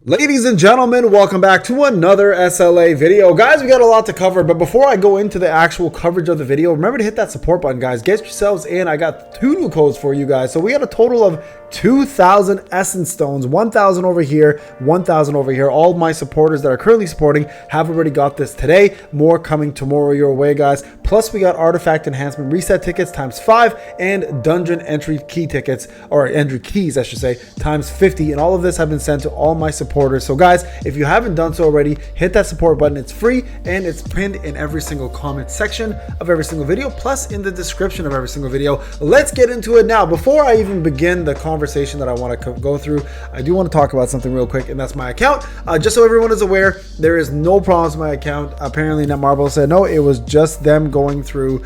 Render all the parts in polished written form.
Ladies and gentlemen, welcome back to another SLA video. Guys, we got a lot to cover, but before I go into the actual coverage of the video, remember to hit that support button, guys. Get yourselves in. I got 2 new codes for you guys. So we got a total of 2,000 Essence Stones, 1,000 over here, 1,000 over here. All of my supporters that are currently supporting have already got this today. More coming tomorrow your way, guys. Plus, we got Artifact Enhancement Reset tickets times 5 and Dungeon Entry Key tickets, or Entry Keys, I should say, times 50. And all of this have been sent to all my supporters. So guys, if you haven't done so already, hit that support button. It's free and it's pinned in every single comment section of every single video, plus in the description of every single video. Let's get into it now. Before I even begin the conversation that I want to go through, I do want to talk about something real quick, and that's my account. Just so everyone is aware, there is no problems with my account. Apparently Netmarble said no, it was just them going through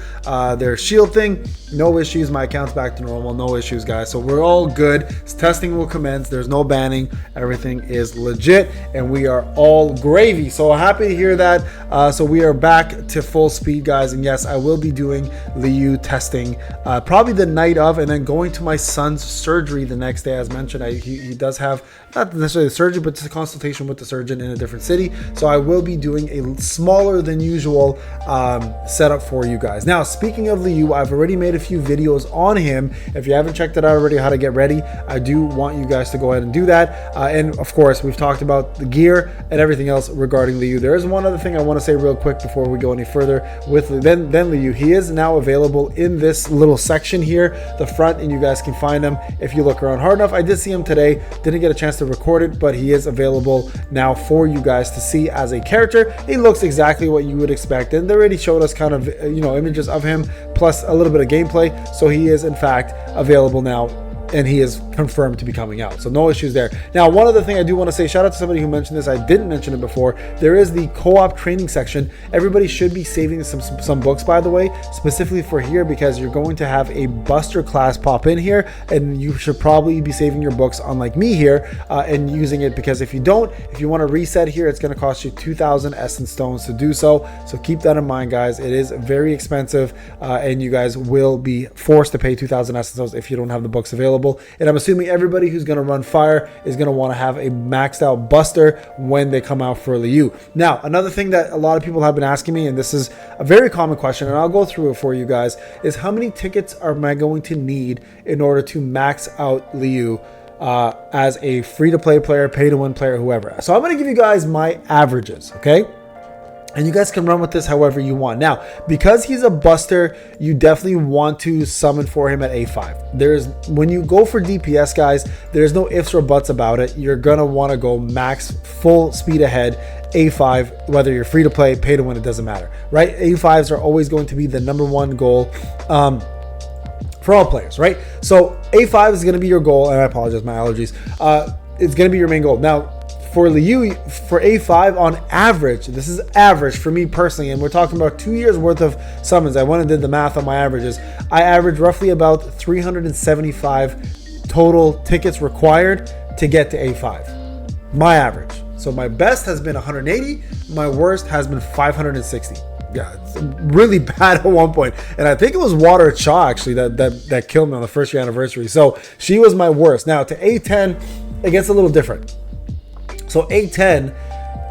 their shield thing. No issues. My account's back to normal. No issues, guys. So we're all good. Testing will commence. There's no banning. Everything is legit and we are all gravy. So happy to hear that. So we are back to full speed, guys, and yes, I will be doing Liu testing probably the night of, and then going to my son's surgery the next day. As mentioned, he does have not necessarily a surgery, but just a consultation with the surgeon in a different city. So I will be doing a smaller than usual setup for you guys. Now, speaking of Liu, I've already made a few videos on him. If you haven't checked it out already, how to get ready, I do want you guys to go ahead and do that. And of course, we've talked about the gear and everything else regarding Liu. There is one other thing I want to say real quick before we go any further with then Liu. He is now available in this little section here, the front, and you guys can find him if you look around hard enough. I did see him today, didn't get a chance to record it, but he is available now for you guys to see as a character. He looks exactly what you would expect, and they already showed us kind of images of him plus a little bit of gameplay. So he is in fact available now, and he is confirmed to be coming out. So no issues there. Now, one other thing I do want to say, shout out to somebody who mentioned this. I didn't mention it before. There is the co-op training section. Everybody should be saving some books, by the way, specifically for here, because you're going to have a Buster class pop in here, and you should probably be saving your books, unlike me here, and using it, because if you don't, if you want to reset here, it's going to cost you 2,000 Essence Stones to do so. So keep that in mind, guys. It is very expensive, and you guys will be forced to pay 2,000 Essence Stones if you don't have the books available. And I'm assuming everybody who's going to run fire is going to want to have a maxed out Buster when they come out for Liu. Now, another thing that a lot of people have been asking me, and this is a very common question, and I'll go through it for you guys, is how many tickets am I going to need in order to max out Liu as a free-to-play player, pay-to-win player, whoever. So I'm going to give you guys my averages, okay? And you guys can run with this however you want. Now, because he's a Buster, you definitely want to summon for him at A5. When you go for DPS, guys, there's no ifs or buts about it. You're going to want to go max full speed ahead A5, whether you're free to play, pay to win, it doesn't matter, right? A5s are always going to be the #1 goal for all players, right? So A5 is going to be your goal, and I apologize, my allergies. It's going to be your main goal. Now, for Liu, for A5 on average, this is average for me personally, and we're talking about 2 years worth of summons. I went and did the math on my averages. I average roughly about 375 total tickets required to get to A5. My average. So my best has been 180. My worst has been 560. Yeah, it's really bad at one point. And I think it was Water Cha actually that killed me on the first year anniversary. So she was my worst. Now to A10, it gets a little different. So A10,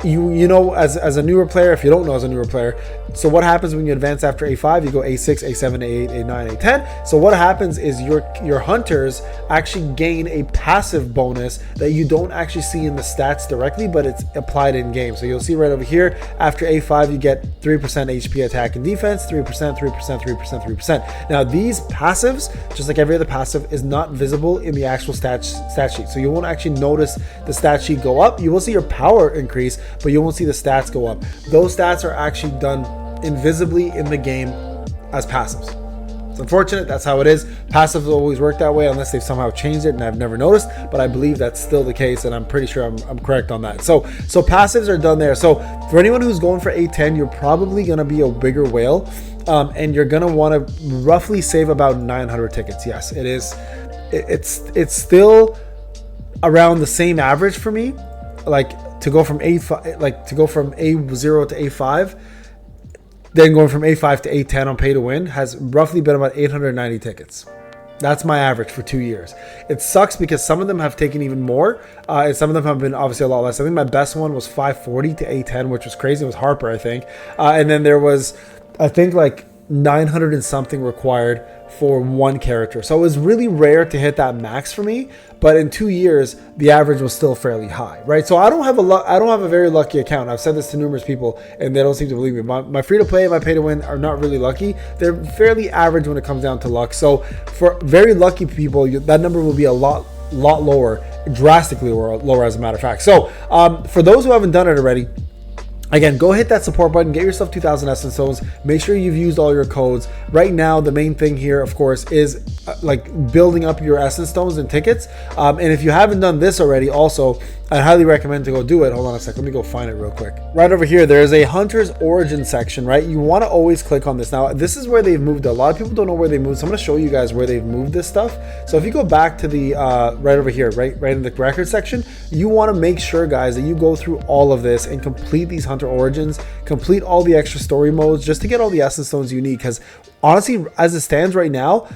you know, as a newer player, if you don't know as a newer player, so what happens when you advance after A5? You go A6, A7, A8, A9, A10. So what happens is your hunters actually gain a passive bonus that you don't actually see in the stats directly, but it's applied in game. So you'll see right over here, after A5, you get 3% HP attack and defense, 3%, 3%, 3%, 3%. Now these passives, just like every other passive, is not visible in the actual stat sheet. So you won't actually notice the stat sheet go up. You will see your power increase, but you won't see the stats go up. Those stats are actually done invisibly in the game as passives. It's unfortunate, that's how it is. Passives always work that way unless they've somehow changed it, and I've never noticed, but I believe that's still the case, and I'm pretty sure I'm correct on that. So passives are done there. So for anyone who's going for A10, you're probably going to be a bigger whale, and you're going to want to roughly save about 900 tickets. Yes, it is. It's still around the same average for me, like to go from A5, like to go from A0 to A5. Then going from A5 to A10 on pay to win has roughly been about 890 tickets. That's my average for 2 years. It sucks because some of them have taken even more, and some of them have been obviously a lot less. I think my best one was 540 to A10, which was crazy. It was Harper, I think. And then there was, I think, like 900 and something required for one character. So it was really rare to hit that max for me, but in 2 years the average was still fairly high, right? So I don't have a very lucky account. I've said this to numerous people and they don't seem to believe me. My free to play and my pay to win are not really lucky. They're fairly average when it comes down to luck. So for very lucky people, that number will be a lot lower, drastically lower as a matter of fact. So for those who haven't done it already, again, go hit that support button, get yourself 2,000 essence stones, make sure you've used all your codes. Right now, the main thing here, of course, is like building up your essence stones and tickets. And if you haven't done this already, also, I highly recommend to go do it. Hold on a sec, let me go find it real quick. Right over here, there's a Hunter's Origin section, right? You want to always click on this. Now, this is where they've moved. A lot of people don't know where they moved, so I'm going to show you guys where they've moved this stuff. So if you go back to the, right over here, right in the record section, you want to make sure, guys, that you go through all of this and complete these Hunter Origins, complete all the extra story modes just to get all the essence stones you need. Because honestly, as it stands right now,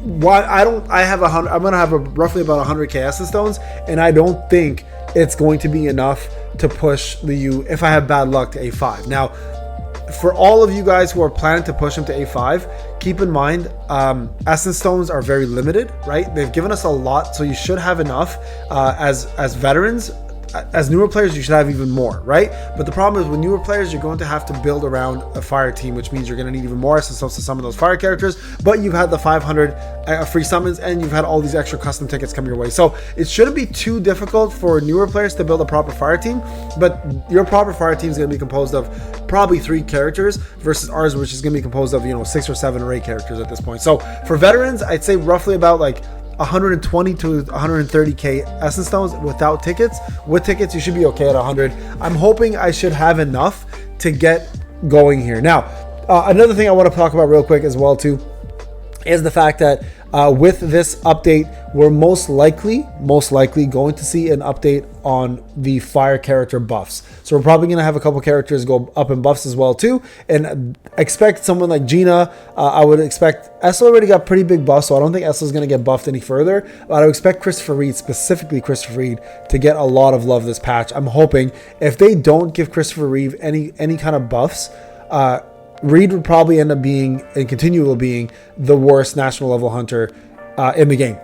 I'm gonna have roughly about 100k essence stones, and I don't think it's going to be enough to push the U if I have bad luck to A5. Now, for all of you guys who are planning to push them to A5, keep in mind essence stones are very limited, right? They've given us a lot, so you should have enough. As veterans, as newer players, you should have even more, right? But the problem is with newer players, you're going to have to build around a fire team, which means you're going to need even more essence stones to summon those fire characters. But you've had the 500 free summons, and you've had all these extra custom tickets come your way. So it shouldn't be too difficult for newer players to build a proper fire team. But your proper fire team is going to be composed of probably 3 characters versus ours, which is going to be composed of 6 or 7 or 8 characters at this point. So for veterans, I'd say roughly about like 120 to 130k essence stones without tickets. With tickets, you should be okay at 100. I'm hoping I should have enough to get going here. Now, another thing I want to talk about real quick as well too is the fact that with this update, we're most likely going to see an update on the fire character buffs. So we're probably going to have a couple characters go up in buffs as well too, and expect someone like Gina. I would expect Essel already got pretty big buffs, so I don't think Essel is going to get buffed any further, but I would expect Christopher Reed, specifically Christopher Reed, to get a lot of love this patch. I'm hoping if they don't give Christopher Reed any kind of buffs, Reed would probably end up being and continue being the worst national level hunter in the game,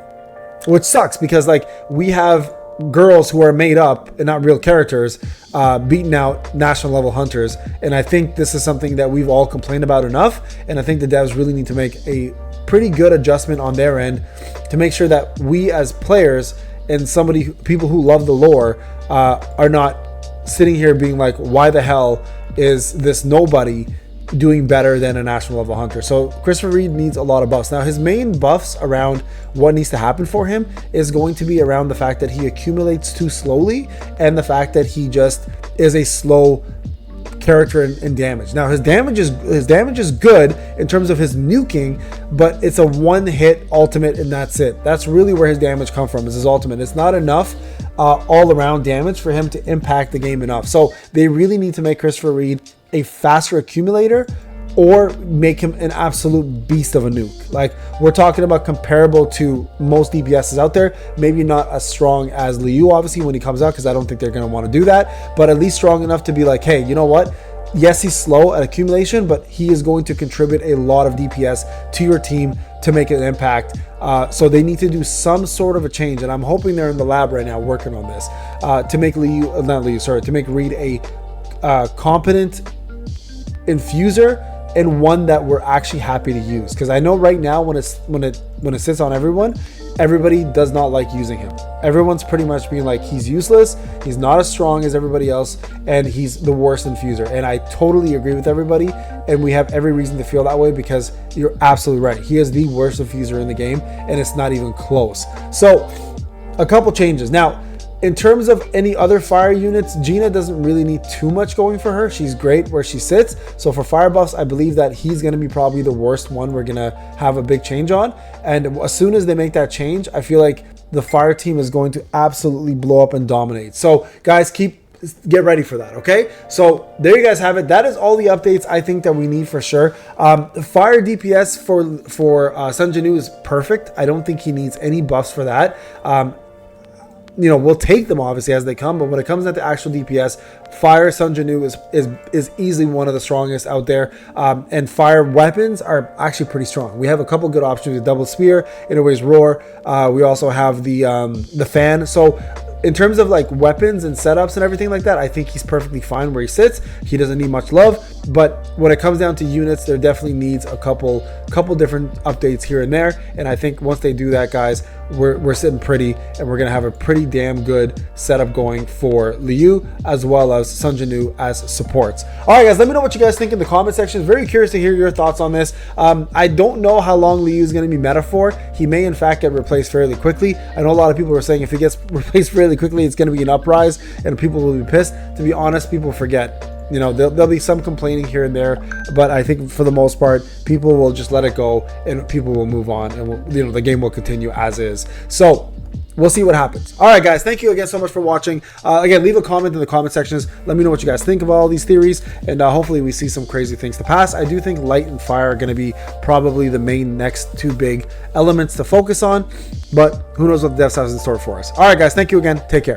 which sucks because like we have girls who are made up and not real characters beating out national level hunters, and I think this is something that we've all complained about enough, and I think the devs really need to make a pretty good adjustment on their end to make sure that we as players and people who love the lore are not sitting here being like, why the hell is this nobody doing better than a national level hunter? So Christopher Reed needs a lot of buffs. Now his main buffs around what needs to happen for him is going to be around the fact that he accumulates too slowly and the fact that he just is a slow character in damage. Now his damage is good in terms of his nuking, but it's a one-hit ultimate and that's it. That's really where his damage comes from, is his ultimate. It's not enough all around damage for him to impact the game enough. So they really need to make Christopher Reed a faster accumulator or make him an absolute beast of a nuke. Like we're talking about comparable to most DPSs out there, maybe not as strong as Liu obviously when he comes out, because I don't think they're going to want to do that, but at least strong enough to be like, hey, you know what, yes, he's slow at accumulation, but he is going to contribute a lot of DPS to your team to make an impact. So they need to do some sort of a change, and I'm hoping they're in the lab right now working on this to make to make Reed a competent infuser and one that we're actually happy to use, because I know right now when it sits on everybody does not like using him. Everyone's pretty much being like, he's useless, he's not as strong as everybody else, and he's the worst infuser. And I totally agree with everybody, and we have every reason to feel that way, because you're absolutely right, he is the worst infuser in the game and it's not even close. So a couple changes. Now in terms of any other fire units, Gina doesn't really need too much going for her. She's great where she sits. So for fire buffs, I believe that he's going to be probably the worst one we're going to have a big change on. And as soon as they make that change, I feel like the fire team is going to absolutely blow up and dominate. So guys, keep get ready for that. Okay, so there you guys have it. That is all the updates I think that we need for sure. Fire DPS for Sun Jinu is perfect. I don't think he needs any buffs for that. You know, we'll take them obviously as they come, but when it comes down to actual DPS, Fire Sun Jinu is easily one of the strongest out there, and fire weapons are actually pretty strong. We have a couple good options with Double Spear, Innoways Roar. We also have the fan. So in terms of like weapons and setups and everything like that, I think he's perfectly fine where he sits. He doesn't need much love, but when it comes down to units, there definitely needs a couple different updates here and there. And I think once they do that, guys, we're sitting pretty, and we're gonna have a pretty damn good setup going for Liu as well as Sun Jinu as supports. All right, guys, let me know what you guys think in the comment section. Very curious to hear your thoughts on this. I don't know how long Liu is going to be meta for. He may in fact get replaced fairly quickly. I know a lot of people are saying if he gets replaced fairly quickly, it's going to be an uprise and people will be pissed. To be honest, people forget. You know, there'll be some complaining here and there, but I think for the most part, people will just let it go and people will move on, and you know, the game will continue as is. So we'll see what happens. All right, guys, thank you again so much for watching. Again, leave a comment in the comment sections. Let me know what you guys think of all these theories, and hopefully we see some crazy things to pass. I do think light and fire are going to be probably the main next two big elements to focus on, but who knows what the devs has in store for us. All right, guys, thank you again. Take care.